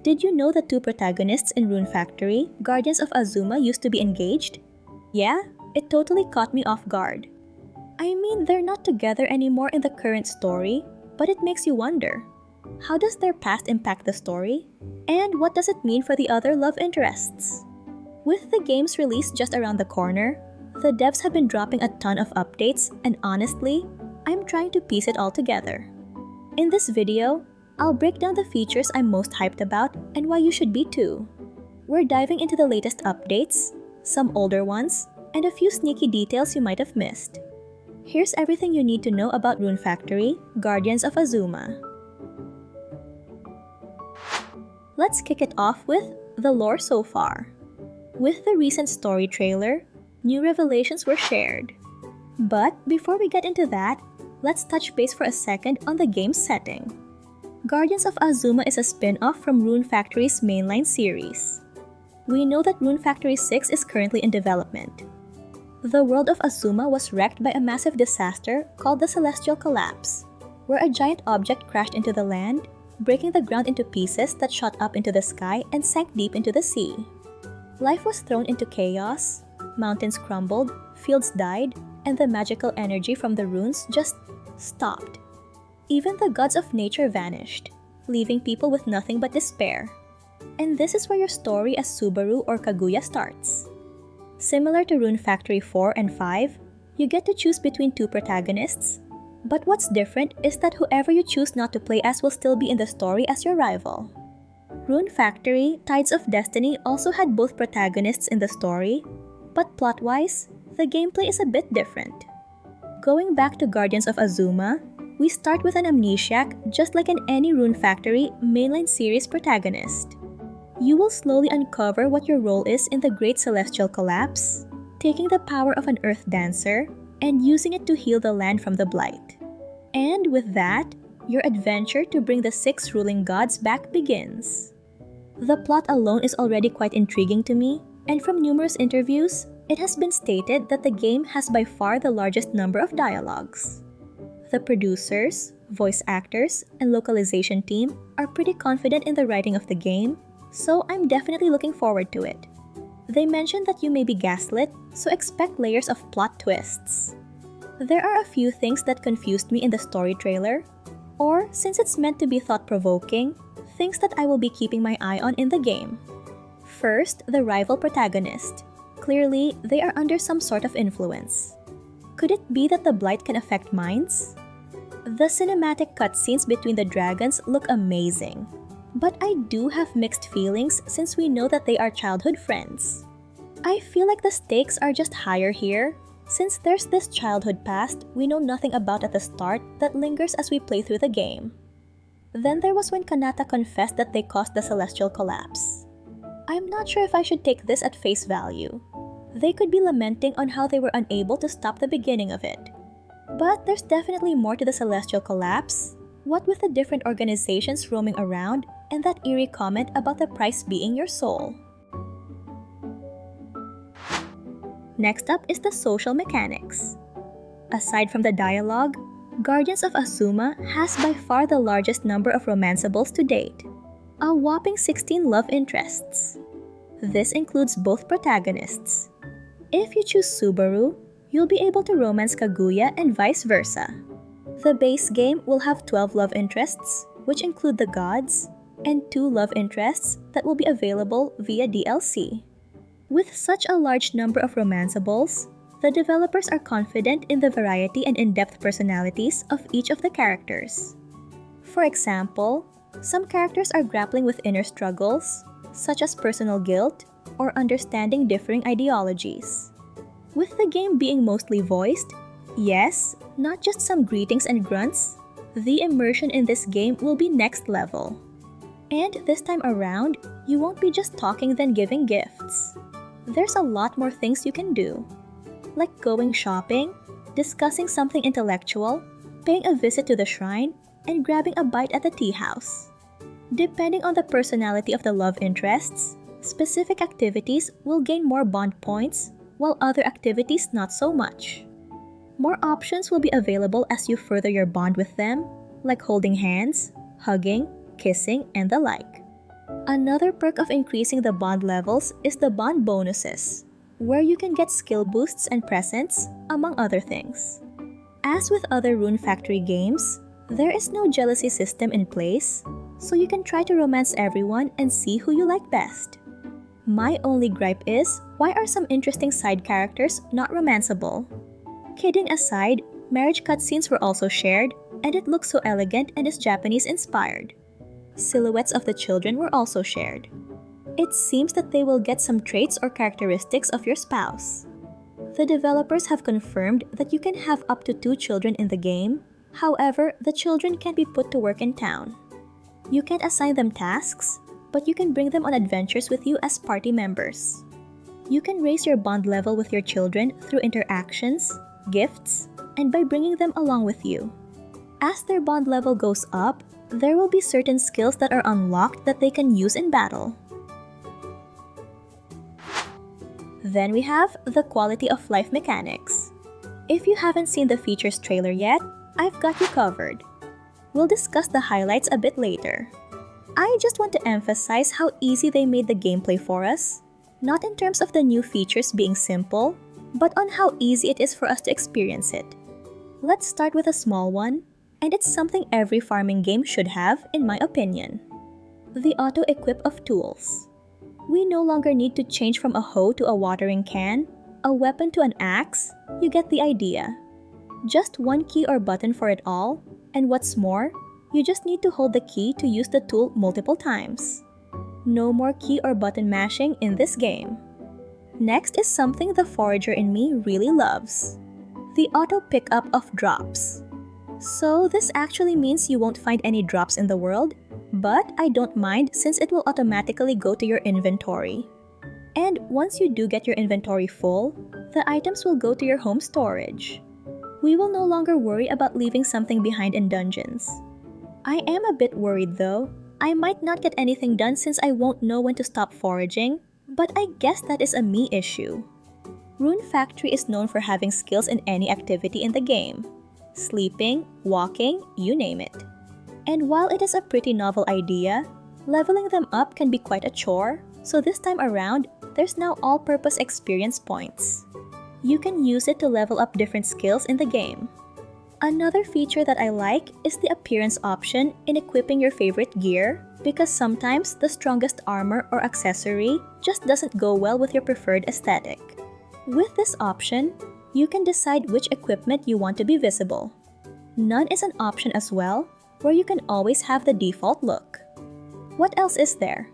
Did you know the two protagonists in Rune Factory, Guardians of Azuma, used to be engaged? Yeah, it totally caught me off guard. I mean, they're not together anymore in the current story, but it makes you wonder. How does their past impact the story? And what does it mean for the other love interests? With the game's release just around the corner, the devs have been dropping a ton of updates, and honestly, I'm trying to piece it all together. In this video, I'll break down the features I'm most hyped about and why you should be too. We're diving into the latest updates, some older ones, and a few sneaky details you might have missed. Here's everything you need to know about Rune Factory, Guardians of Azuma. Let's kick it off with the lore so far. With the recent story trailer, new revelations were shared. But before we get into that, let's touch base for a second on the game's setting. Guardians of Azuma is a spin-off from Rune Factory's mainline series. We know that Rune Factory 6 is currently in development. The world of Azuma was wrecked by a massive disaster called the Celestial Collapse, where a giant object crashed into the land, breaking the ground into pieces that shot up into the sky and sank deep into the sea. Life was thrown into chaos, mountains crumbled, fields died, and the magical energy from the runes just stopped. Even the gods of nature vanished, leaving people with nothing but despair. And this is where your story as Subaru or Kaguya starts. Similar to Rune Factory 4 and 5, you get to choose between two protagonists, but what's different is that whoever you choose not to play as will still be in the story as your rival. Rune Factory, Tides of Destiny also had both protagonists in the story, but plot-wise, the gameplay is a bit different. Going back to Guardians of Azuma, we start with an amnesiac just like in any Rune Factory mainline series protagonist. You will slowly uncover what your role is in the Great Celestial Collapse, taking the power of an Earth Dancer and using it to heal the land from the Blight. And with that, your adventure to bring the 6 ruling gods back begins. The plot alone is already quite intriguing to me, and from numerous interviews, it has been stated that the game has by far the largest number of dialogues. The producers, voice actors, and localization team are pretty confident in the writing of the game, so I'm definitely looking forward to it. They mentioned that you may be gaslit, so expect layers of plot twists. There are a few things that confused me in the story trailer, or since it's meant to be thought-provoking, things that I will be keeping my eye on in the game. First, the rival protagonist. Clearly, they are under some sort of influence. Could it be that the Blight can affect minds? The cinematic cutscenes between the dragons look amazing, but I do have mixed feelings since we know that they are childhood friends. I feel like the stakes are just higher here, since there's this childhood past we know nothing about at the start that lingers as we play through the game. Then there was when Kanata confessed that they caused the Celestial Collapse. I'm not sure if I should take this at face value. They could be lamenting on how they were unable to stop the beginning of it. But there's definitely more to the Celestial Collapse, what with the different organizations roaming around and that eerie comment about the price being your soul. Next up is the social mechanics. Aside from the dialogue, Guardians of Azuma has by far the largest number of romanceables to date, a whopping 16 love interests. This includes both protagonists. If you choose Subaru, you'll be able to romance Kaguya and vice versa. The base game will have 12 love interests, which include the gods, and 2 love interests that will be available via DLC. With such a large number of romanceables, the developers are confident in the variety and in-depth personalities of each of the characters. For example, some characters are grappling with inner struggles, such as personal guilt or understanding differing ideologies. With the game being mostly voiced, yes, not just some greetings and grunts, the immersion in this game will be next level. And this time around, you won't be just talking then giving gifts. There's a lot more things you can do, like going shopping, discussing something intellectual, paying a visit to the shrine, and grabbing a bite at the tea house. Depending on the personality of the love interests, specific activities will gain more bond points, while other activities not so much. More options will be available as you further your bond with them, like holding hands, hugging, kissing, and the like. Another perk of increasing the bond levels is the bond bonuses, where you can get skill boosts and presents, among other things. As with other Rune Factory games, there is no jealousy system in place, so you can try to romance everyone and see who you like best. My only gripe is, why are some interesting side characters not romanceable? Kidding aside, marriage cutscenes were also shared, and it looks so elegant and is Japanese-inspired. Silhouettes of the children were also shared. It seems that they will get some traits or characteristics of your spouse. The developers have confirmed that you can have up to 2 children in the game. However, the children can be put to work in town. You can't assign them tasks, but you can bring them on adventures with you as party members. You can raise your bond level with your children through interactions, gifts, and by bringing them along with you. As their bond level goes up, there will be certain skills that are unlocked that they can use in battle. Then we have the quality of life mechanics. If you haven't seen the features trailer yet, I've got you covered. We'll discuss the highlights a bit later. I just want to emphasize how easy they made the gameplay for us, not in terms of the new features being simple, but on how easy it is for us to experience it. Let's start with a small one, and it's something every farming game should have, in my opinion. The auto-equip of tools. We no longer need to change from a hoe to a watering can, a weapon to an axe. You get the idea. Just one key or button for it all, and what's more, you just need to hold the key to use the tool multiple times. No more key or button mashing in this game. Next is something the forager in me really loves. The auto pickup of drops. So this actually means you won't find any drops in the world, but I don't mind since it will automatically go to your inventory. And once you do get your inventory full, the items will go to your home storage. We will no longer worry about leaving something behind in dungeons. I am a bit worried though. I might not get anything done since I won't know when to stop foraging, but I guess that is a me issue. Rune Factory is known for having skills in any activity in the game. Sleeping, walking, you name it. And while it is a pretty novel idea, leveling them up can be quite a chore, so this time around, there's now all-purpose experience points. You can use it to level up different skills in the game. Another feature that I like is the appearance option in equipping your favorite gear, because sometimes the strongest armor or accessory just doesn't go well with your preferred aesthetic. With this option, you can decide which equipment you want to be visible. None is an option as well, where you can always have the default look. What else is there?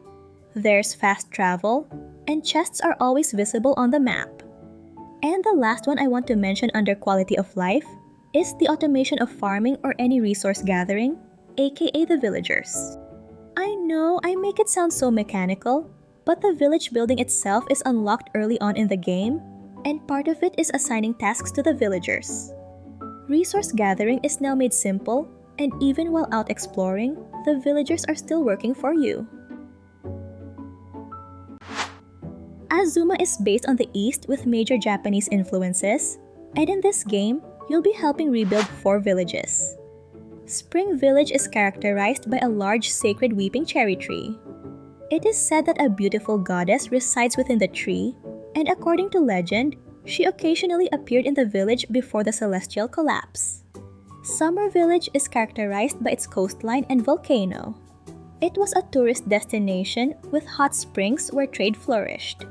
There's fast travel, and chests are always visible on the map. And the last one I want to mention under quality of life is the automation of farming or any resource gathering, aka the villagers. I know I make it sound so mechanical, but the village building itself is unlocked early on in the game, and part of it is assigning tasks to the villagers. Resource gathering is now made simple, and even while out exploring, the villagers are still working for you. Azuma is based on the East with major Japanese influences, and in this game, you'll be helping rebuild 4 villages. Spring Village is characterized by a large sacred weeping cherry tree. It is said that a beautiful goddess resides within the tree, and according to legend, she occasionally appeared in the village before the celestial collapse. Summer Village is characterized by its coastline and volcano. It was a tourist destination with hot springs where trade flourished.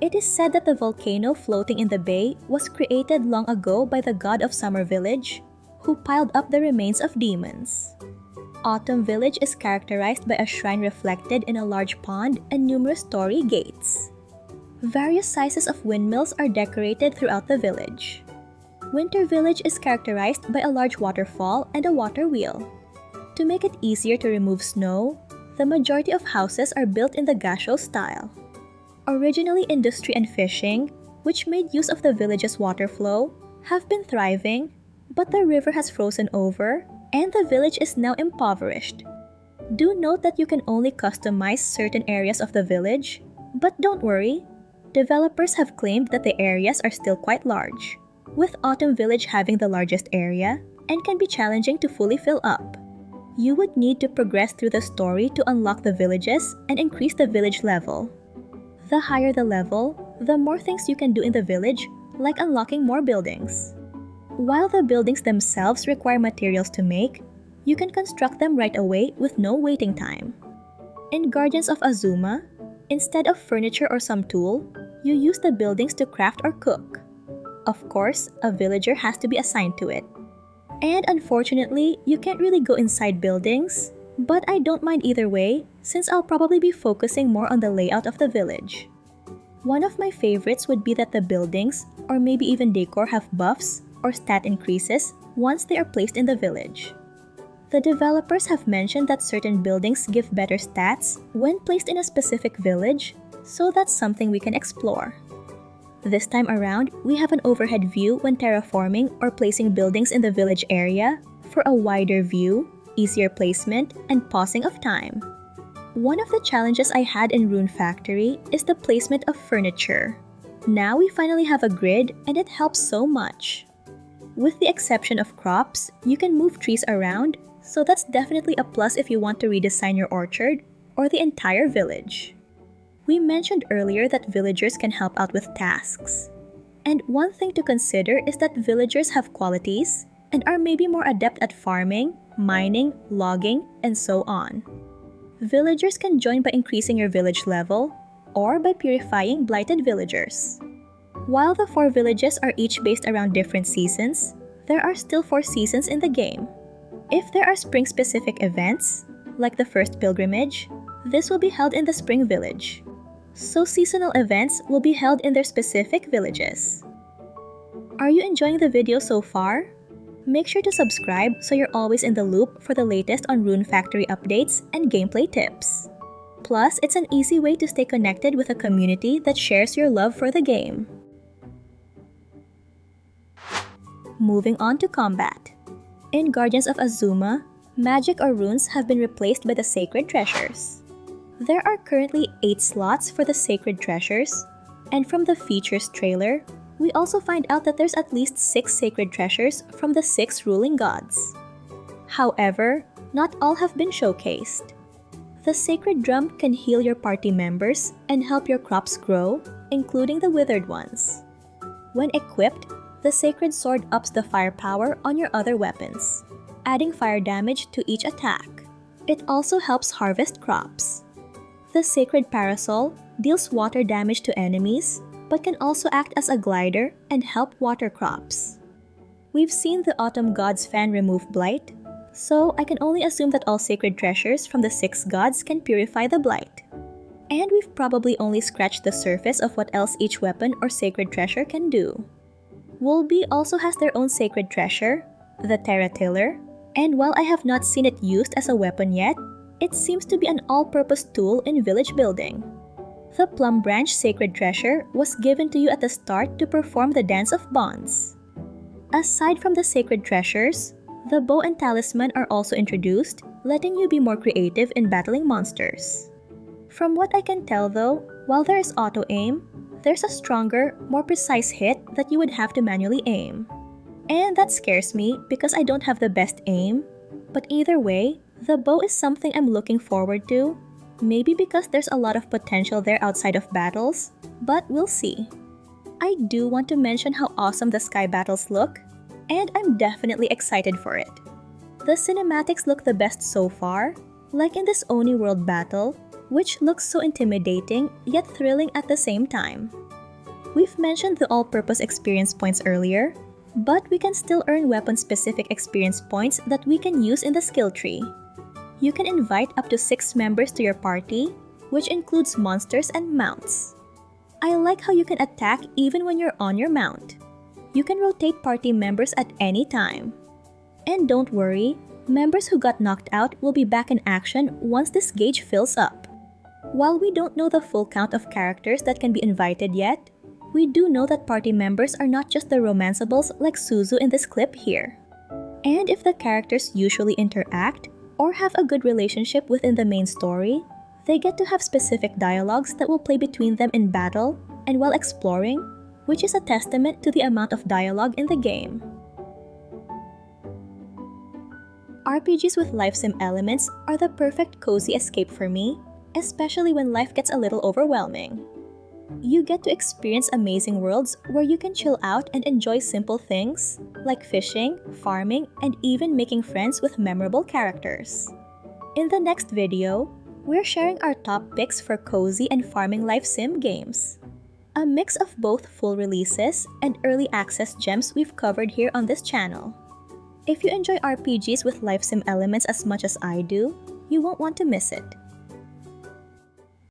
It is said that the volcano floating in the bay was created long ago by the god of Summer Village, who piled up the remains of demons. Autumn Village is characterized by a shrine reflected in a large pond and numerous story gates. Various sizes of windmills are decorated throughout the village. Winter Village is characterized by a large waterfall and a water wheel. To make it easier to remove snow, the majority of houses are built in the gassho style. Originally industry and fishing, which made use of the village's water flow, have been thriving, but the river has frozen over, and the village is now impoverished. Do note that you can only customize certain areas of the village, but don't worry, developers have claimed that the areas are still quite large, with Autumn Village having the largest area and can be challenging to fully fill up. You would need to progress through the story to unlock the villages and increase the village level. The higher the level, the more things you can do in the village, like unlocking more buildings. While the buildings themselves require materials to make, you can construct them right away with no waiting time. In Guardians of Azuma, instead of furniture or some tool, you use the buildings to craft or cook. Of course, a villager has to be assigned to it. And unfortunately, you can't really go inside buildings, but I don't mind either way since I'll probably be focusing more on the layout of the village. One of my favorites would be that the buildings, or maybe even decor, have buffs or stat increases once they are placed in the village. The developers have mentioned that certain buildings give better stats when placed in a specific village, so that's something we can explore. This time around, we have an overhead view when terraforming or placing buildings in the village area for a wider view, easier placement, and pausing of time. One of the challenges I had in Rune Factory is the placement of furniture. Now we finally have a grid and it helps so much. With the exception of crops, you can move trees around, so that's definitely a plus if you want to redesign your orchard or the entire village. We mentioned earlier that villagers can help out with tasks. And one thing to consider is that villagers have qualities and are maybe more adept at farming, mining, logging, and so on. Villagers can join by increasing your village level or by purifying blighted villagers. While the 4 villages are each based around different seasons, there are still 4 seasons in the game. If there are spring-specific events, like the first pilgrimage, this will be held in the spring village. So seasonal events will be held in their specific villages. Are you enjoying the video so far? Make sure to subscribe so you're always in the loop for the latest on Rune Factory updates and gameplay tips. Plus, it's an easy way to stay connected with a community that shares your love for the game. Moving on to combat. In Guardians of Azuma, magic or runes have been replaced by the sacred treasures. There are currently 8 slots for the sacred treasures, and from the features trailer, we also find out that there's at least 6 sacred treasures from the 6 ruling gods. However, not all have been showcased. The sacred drum can heal your party members and help your crops grow, including the withered ones. When equipped, the sacred sword ups the firepower on your other weapons, adding fire damage to each attack. It also helps harvest crops. The sacred parasol deals water damage to enemies, but can also act as a glider and help water crops. We've seen the autumn god's fan remove blight, so I can only assume that all sacred treasures from the 6 gods can purify the blight. And we've probably only scratched the surface of what else each weapon or sacred treasure can do. Wolby also has their own sacred treasure, the Terra Tiller, and while I have not seen it used as a weapon yet, it seems to be an all-purpose tool in village building. The Plum Branch sacred treasure was given to you at the start to perform the Dance of Bonds. Aside from the sacred treasures, the bow and talisman are also introduced, letting you be more creative in battling monsters. From what I can tell though, while there is auto-aim, there's a stronger, more precise hit that you would have to manually aim. And that scares me because I don't have the best aim, but either way, the bow is something I'm looking forward to, maybe because there's a lot of potential there outside of battles, but we'll see. I do want to mention how awesome the sky battles look, and I'm definitely excited for it. The cinematics look the best so far, like in this Oni World battle, which looks so intimidating yet thrilling at the same time. We've mentioned the all-purpose experience points earlier, but we can still earn weapon-specific experience points that we can use in the skill tree. You can invite up to 6 members to your party, which includes monsters and mounts. I like how you can attack even when you're on your mount. You can rotate party members at any time. And don't worry, members who got knocked out will be back in action once this gauge fills up. While we don't know the full count of characters that can be invited yet, we do know that party members are not just the romanceables like Suzu in this clip here. And if the characters usually interact or have a good relationship within the main story, they get to have specific dialogues that will play between them in battle and while exploring, which is a testament to the amount of dialogue in the game. RPGs with life sim elements are the perfect cozy escape for me, especially when life gets a little overwhelming. You get to experience amazing worlds where you can chill out and enjoy simple things like fishing, farming, and even making friends with memorable characters. In the next video, we're sharing our top picks for cozy and farming life sim games. A mix of both full releases and early access gems we've covered here on this channel. If you enjoy RPGs with life sim elements as much as I do, you won't want to miss it.